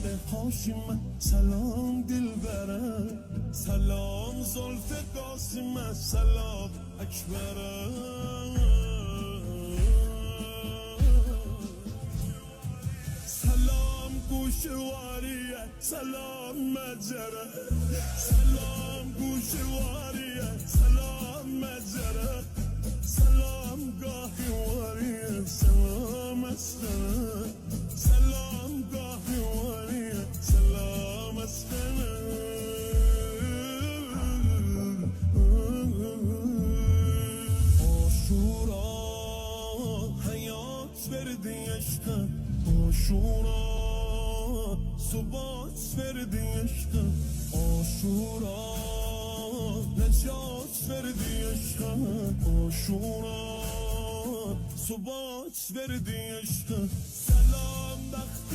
هاشم سلام دلبره سلام زلف قاسم سلام اکبره سلام گوشواریه سلام مجره سلام گوشواریه سلام مجره سلام گاهیواریه سلام استنه سلام گاهیواریه سلام استنه آشورا حیات وردی عشقم آشورا ثبات وردی عشقم آشورا نجات وردی عشقم آشورا ثبات وردی عشقم سلام وقت